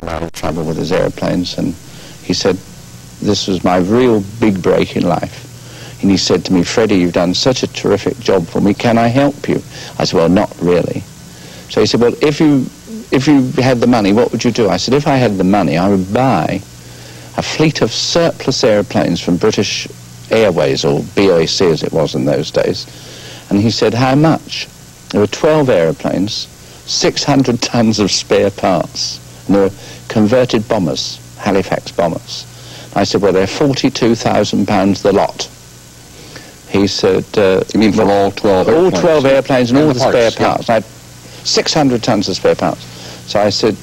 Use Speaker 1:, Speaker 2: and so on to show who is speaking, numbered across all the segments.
Speaker 1: a lot of trouble with his airplanes, and he said, this was my real big break in life. And he said to me, Freddie, you've done such a terrific job for me, can I help you? I said, well, not really. So he said, well, if you had the money, what would you do? I said, if I had the money, I would buy a fleet of surplus airplanes from British Airways, or BAC as it was in those days. And he said, how much? There were 12 airplanes, 600 tons of spare parts, and they were converted bombers, Halifax bombers. I said, well, they're £42,000 the lot. He said...
Speaker 2: you mean for all 12 airplanes?
Speaker 1: All 12 airplanes and all the spare parts.
Speaker 2: Yeah.
Speaker 1: I had 600 tons of spare parts. So I said,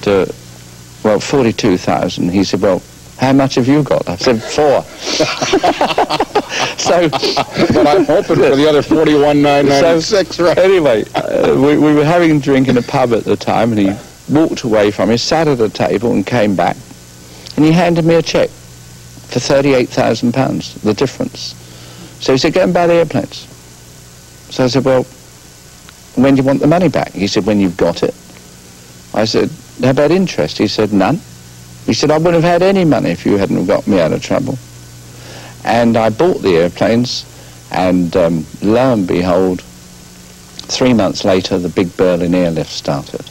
Speaker 1: well, 42,000. He said, well, how much have you got? I said, 4. So...
Speaker 2: But I'm hoping for the other 41,996, right?
Speaker 1: Anyway, we were having a drink in a pub at the time, and he walked away from me, sat at a table and came back, and he handed me a cheque for £38,000, the difference. So he said, go and buy the airplanes. So I said, well, when do you want the money back? He said, when you've got it. I said, how about interest? He said, none. He said, I wouldn't have had any money if you hadn't got me out of trouble. And I bought the airplanes, and lo and behold, 3 months later, the big Berlin airlift started.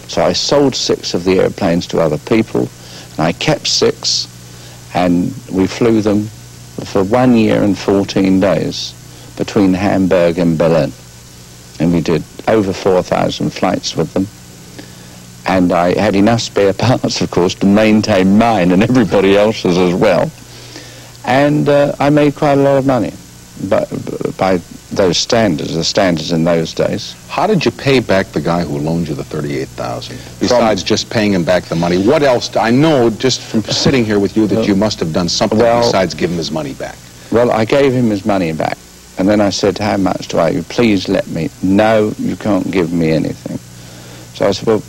Speaker 1: So I sold 6 of the airplanes to other people, and I kept 6, and we flew them for 1 year and 14 days between Hamburg and Berlin. And we did over 4,000 flights with them. And I had enough spare parts, of course, to maintain mine and everybody else's as well. And I made quite a lot of money by those standards, the standards in those days.
Speaker 2: How did you pay back the guy who loaned you the $38,000? Besides just paying him back the money, what else? I know just from sitting here with you that you must have done something besides give him his money back.
Speaker 1: Well, I gave him his money back, and then I said, how much do I? Please let me. No, you can't give me anything. So I said, well,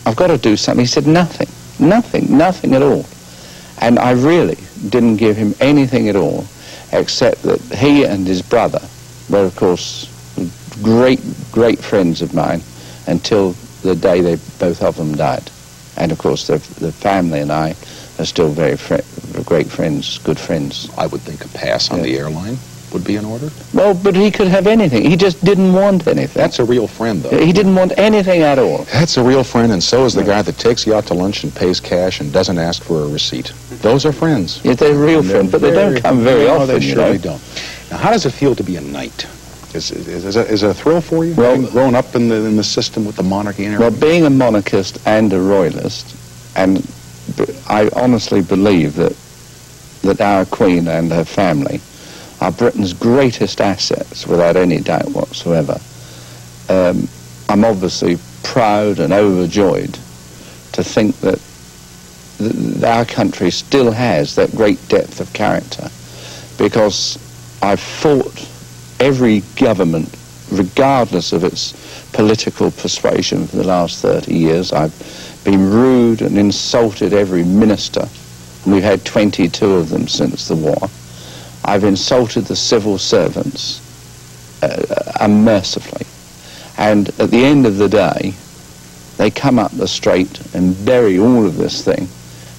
Speaker 1: I've got to do something. He said, nothing, nothing, nothing at all. And I really didn't give him anything at all, except that he and his brother were, of course, great, great friends of mine until the day they both of them died. And, of course, the family and I are still very great friends, good friends.
Speaker 2: I would think a pass on the airline would be in order.
Speaker 1: Well, but he could have anything. He just didn't want anything.
Speaker 2: That's a real friend, though.
Speaker 1: He didn't want anything at all.
Speaker 2: That's a real friend, and so is the guy that takes you out to lunch and pays cash and doesn't ask for a receipt. Those are friends.
Speaker 1: Yeah, they're real friends, but they don't come very often.
Speaker 2: They surely don't. Now, how does it feel to be a knight? Is it a thrill for you, having grown up in the system with the monarchy and everything?
Speaker 1: Well, being a monarchist and a royalist, and I honestly believe that our Queen and her family are Britain's greatest assets, without any doubt whatsoever. I'm obviously proud and overjoyed to think that our country still has that great depth of character, because I've fought every government, regardless of its political persuasion, for the last 30 years. I've been rude and insulted every minister, and we've had 22 of them since the war. I've insulted the civil servants unmercifully. And at the end of the day, they come up the straight and bury all of this thing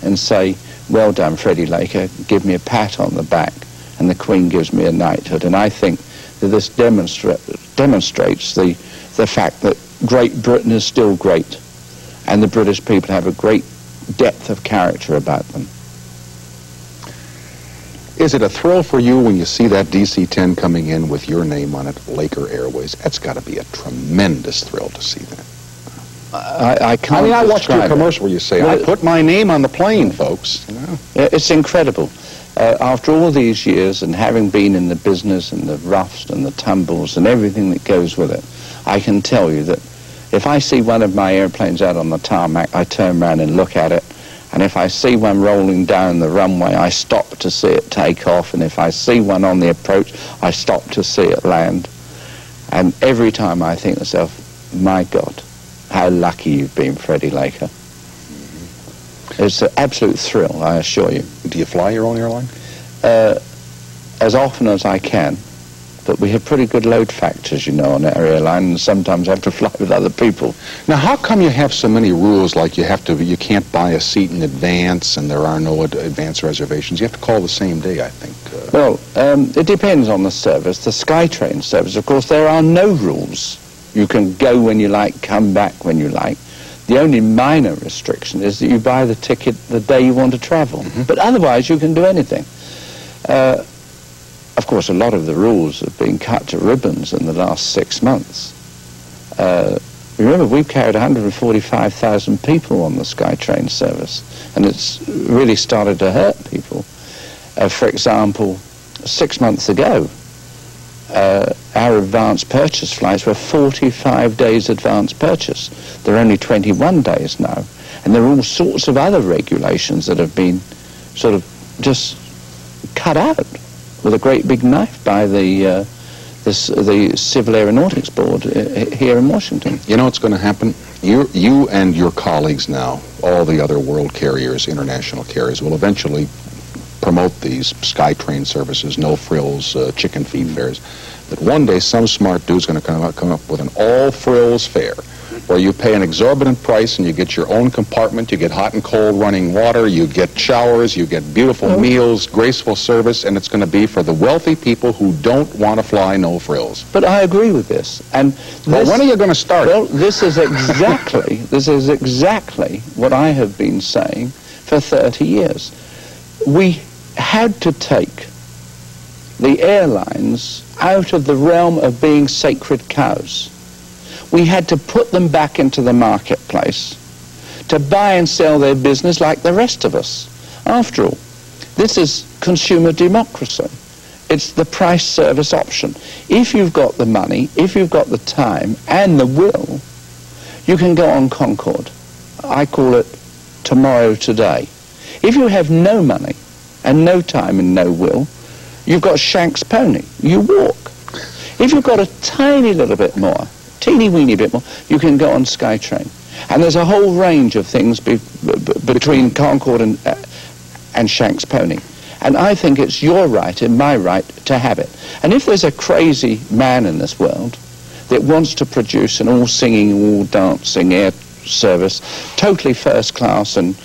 Speaker 1: and say, well done, Freddie Laker, give me a pat on the back, and the Queen gives me a knighthood. And I think that this demonstrates the fact that Great Britain is still great, and the British people have a great depth of character about them.
Speaker 2: Is it a thrill for you when you see that DC-10 coming in with your name on it, Laker Airways? That's got to be a tremendous thrill to see that.
Speaker 1: I can't.
Speaker 2: I mean, I watched your commercial where you say, I put my name on the plane, folks. You know?
Speaker 1: It's incredible. After all these years, and having been in the business and the roughs and the tumbles and everything that goes with it, I can tell you that if I see one of my airplanes out on the tarmac, I turn around and look at it. And if I see one rolling down the runway, I stop to see it take off. And if I see one on the approach, I stop to see it land. And every time I think to myself, my God, how lucky you've been, Freddie Laker. It's an absolute thrill, I assure you.
Speaker 2: Do you fly your own airline?
Speaker 1: As often as I can. but we have pretty good load factors, you know, on our airline, and sometimes have to fly with other people.
Speaker 2: Now, how come you have so many rules, like you can't buy a seat in advance, and there are no advance reservations? You have to call the same day, I think.
Speaker 1: Well, it depends on the service. The SkyTrain service, of course, there are no rules. You can go when you like, come back when you like. The only minor restriction is that you buy the ticket the day you want to travel. But otherwise, you can do anything. Of course, a lot of the rules have been cut to ribbons in the last 6 months. Remember, we've carried 145,000 people on the SkyTrain service, and it's really started to hurt people. For example, 6 months ago, our advance purchase flights were 45 days advance purchase. They're only 21 days now, and there are all sorts of other regulations that have been sort of just cut out with a great big knife by the Civil Aeronautics Board here in Washington.
Speaker 2: You know what's going to happen? You and your colleagues now, all the other world carriers, international carriers, will eventually promote these SkyTrain services, no frills, chicken feed fares. But one day some smart dude's going to come up with an all-frills fare, where you pay an exorbitant price and you get your own compartment, you get hot and cold running water, you get showers, you get beautiful meals, graceful service, and it's going to be for the wealthy people who don't want to fly no frills.
Speaker 1: But I agree with this. And
Speaker 2: well, when are you going to start?
Speaker 1: Well, this is exactly what I have been saying for 30 years. We had to take the airlines out of the realm of being sacred cows. We had to put them back into the marketplace to buy and sell their business like the rest of us. After all, this is consumer democracy. It's the price service option. If you've got the money, if you've got the time and the will, you can go on Concorde. I call it tomorrow today. If you have no money and no time and no will, you've got Shank's pony. You walk. If you've got a tiny little bit more, teeny-weeny bit more, you can go on SkyTrain. And there's a whole range of things between Concorde and Shank's pony. And I think it's your right and my right to have it. And if there's a crazy man in this world that wants to produce an all-singing, all-dancing air service, totally first class, and,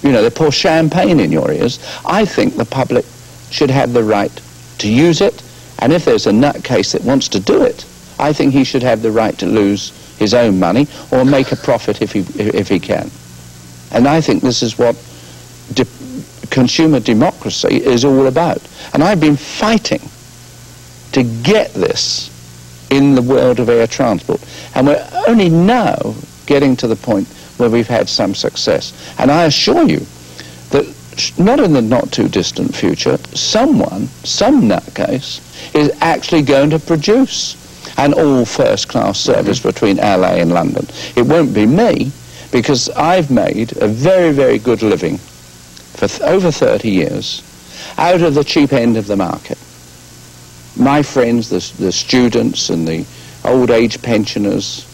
Speaker 1: you know, they pour champagne in your ears, I think the public should have the right to use it. And if there's a nutcase that wants to do it, I think he should have the right to lose his own money or make a profit if he can. And I think this is what consumer democracy is all about. And I've been fighting to get this in the world of air transport. And we're only now getting to the point where we've had some success. And I assure you that not in the not-too-distant future, some nutcase is actually going to produce an all-first-class service between LA and London. It won't be me, because I've made a very, very good living for over 30 years out of the cheap end of the market. My friends, the students and the old-age pensioners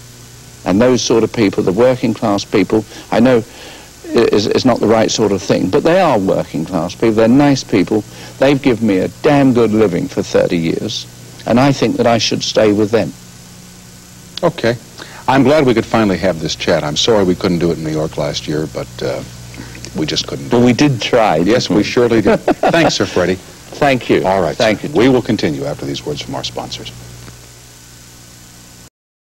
Speaker 1: and those sort of people, the working-class people, I know is not the right sort of thing, but they are working-class people. They're nice people. They've given me a damn good living for 30 years, and I think that I should stay with them.
Speaker 2: Okay. I'm glad we could finally have this chat. I'm sorry we couldn't do it in New York last year, but we just couldn't do it.
Speaker 1: Well, we did try.
Speaker 2: Yes, we surely did. Thanks, Sir Freddie.
Speaker 1: Thank you.
Speaker 2: All right.
Speaker 1: Thank you.
Speaker 2: We will continue after these words from our sponsors.